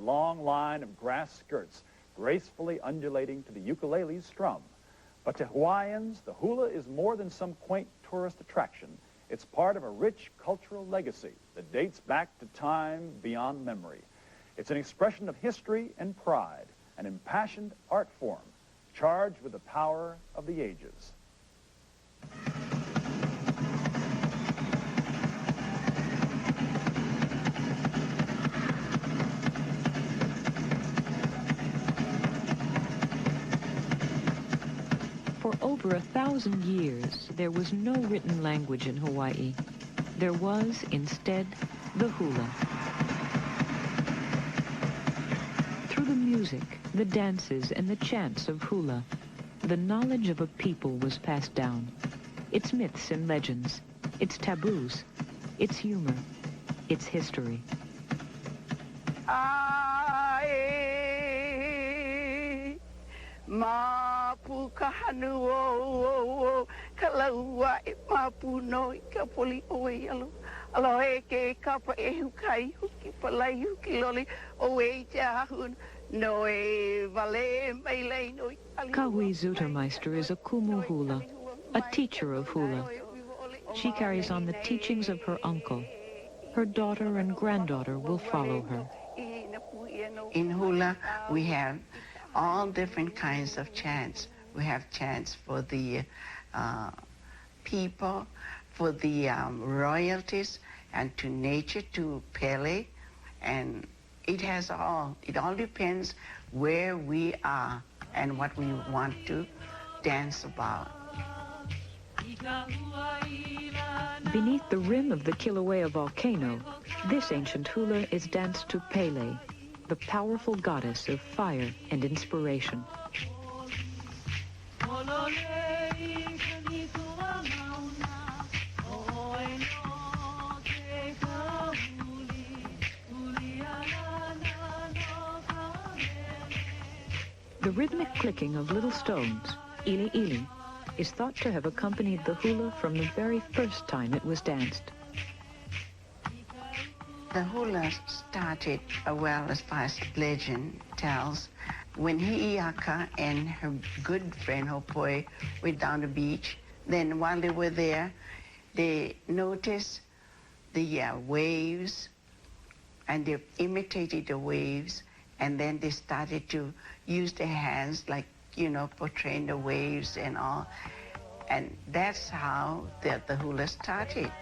long line of grass skirts, gracefully undulating to the ukulele's strum. But to Hawaiians, the hula is more than some quaint tourist attraction. It's part of a rich cultural legacy that dates back to time beyond memory. It's an expression of history and pride, an impassioned art form, charged with the power of the ages. For over 1,000 years, there was no written language in Hawaii. There was, instead, the hula. Through the music, the dances, and the chants of hula, the knowledge of a people was passed down. Its myths and legends, its taboos, its humor, its history. Mapu kahanu o kalaua e mapu no I ka poli o e alo alo e ke kapa e hukai huki palai huki loli o e te ahun no e vale mai lei no Kahui Zutermeister is a kumu hula, a teacher of hula. She carries on the teachings of her uncle. Her daughter and granddaughter will follow her. In hula, we have all different kinds of chants. We have chants for the people, for the royalties, and to nature, to Pele, and it all depends where we are and what we want to dance about. Beneath the rim of the Kilauea volcano, this ancient hula is danced to Pele, the powerful goddess of fire and inspiration. The rhythmic clicking of little stones, ili ili, is thought to have accompanied the hula from the very first time it was danced. The hula started, well, as far as legend tells, when Hi'iaka and her good friend Hopoi went down the beach. Then while they were there, they noticed the waves, and they imitated the waves, and then they started to use their hands, like, you know, portraying the waves and all. And that's how the hula started.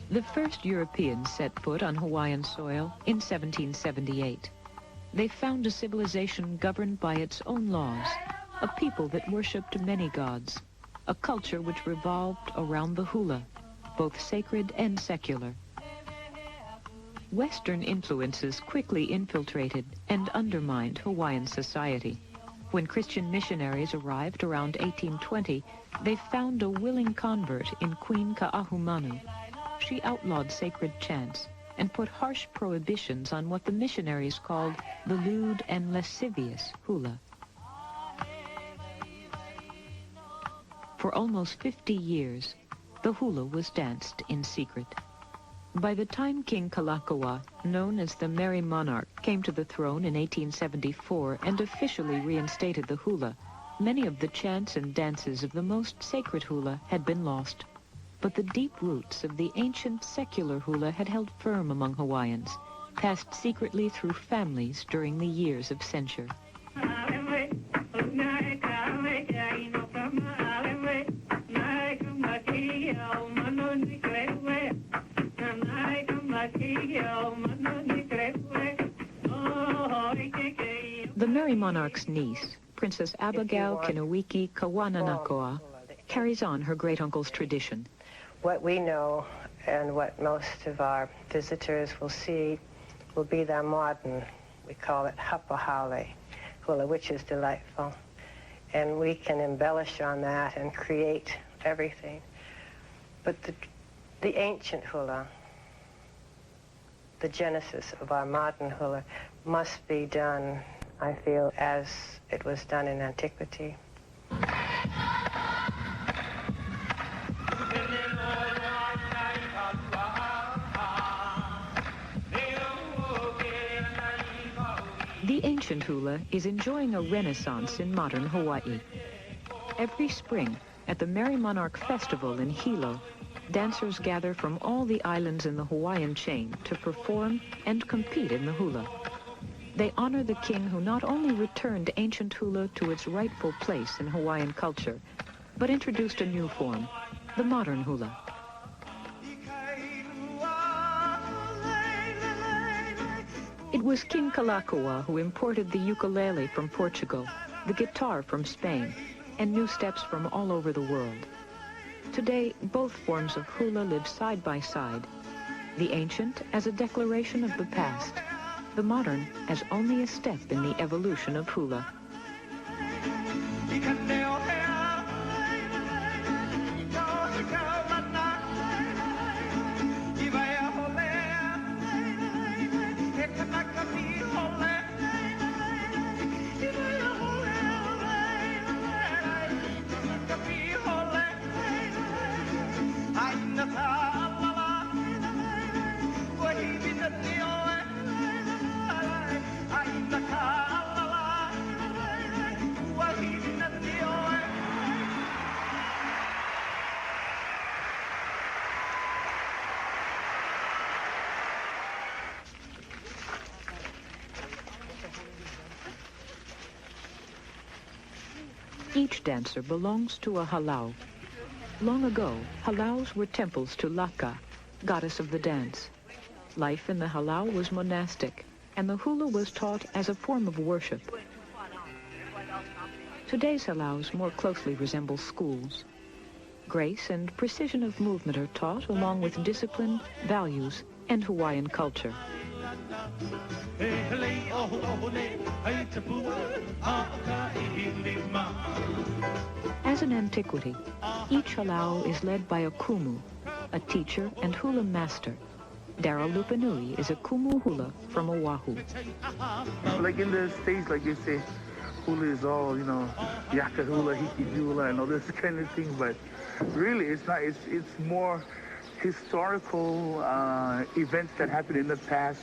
The first Europeans set foot on Hawaiian soil in 1778. They found a civilization governed by its own laws, a people that worshipped many gods, a culture which revolved around the hula, both sacred and secular. Western influences quickly infiltrated and undermined Hawaiian society. When Christian missionaries arrived around 1820, they found a willing convert in Queen Ka'ahumanu. She outlawed sacred chants and put harsh prohibitions on what the missionaries called the lewd and lascivious hula. For almost 50 years, the hula was danced in secret. By the time King Kalakaua, known as the Merry Monarch, came to the throne in 1874 and officially reinstated the hula, many of the chants and dances of the most sacred hula had been lost. But the deep roots of the ancient secular hula had held firm among Hawaiians, passed secretly through families during the years of censure. The Merry Monarch's niece, Princess Abigail Kinawiki Kawananakoa, carries on her great-uncle's tradition. What we know and what most of our visitors will see will be the modern, we call it hapahale hula, which is delightful. And we can embellish on that and create everything. But the ancient hula, the genesis of our modern hula, must be done, I feel, as it was done in antiquity. The ancient hula is enjoying a renaissance in modern Hawaii. Every spring, at the Merry Monarch Festival in Hilo, dancers gather from all the islands in the Hawaiian chain to perform and compete in the hula. They honor the king who not only returned ancient hula to its rightful place in Hawaiian culture, but introduced a new form, the modern hula. It was King Kalakaua who imported the ukulele from Portugal, the guitar from Spain, and new steps from all over the world. Today, both forms of hula live side by side, the ancient as a declaration of the past, the modern as only a step in the evolution of hula. Each dancer belongs to a halau. Long ago, halaus were temples to Laka, goddess of the dance. Life in the halau was monastic, and the hula was taught as a form of worship. Today's halaus more closely resemble schools. Grace and precision of movement are taught along with discipline, values, and Hawaiian culture. As an antiquity, each halau is led by a kumu, a teacher and hula master. Darryl Lupanui is a kumu hula from Oahu. Like in the States, like they say, hula is all, yaka hula, hiki hula, and all this kind of thing, but really it's not. It's more historical events that happened in the past,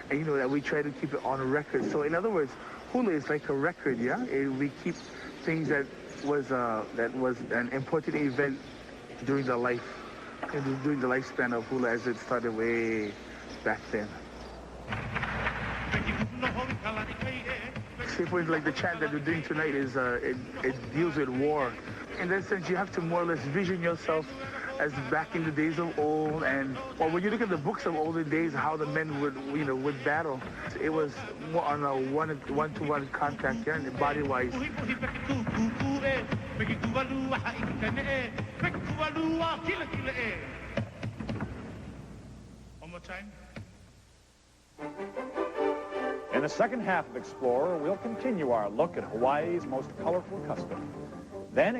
and that we try to keep it on a record. So in other words, hula is like a record, yeah? We keep things that was an important event during the lifespan of hula as it started way back then. Say for instance, like the chant that we're doing tonight is it deals with war. In that sense, you have to more or less vision yourself as back in the days of old, or when you look at the books of olden days, how the men would battle. It was more on a one-to-one contact, yeah, and body-wise. One more time. In the second half of Explorer, we'll continue our look at Hawaii's most colorful custom. Then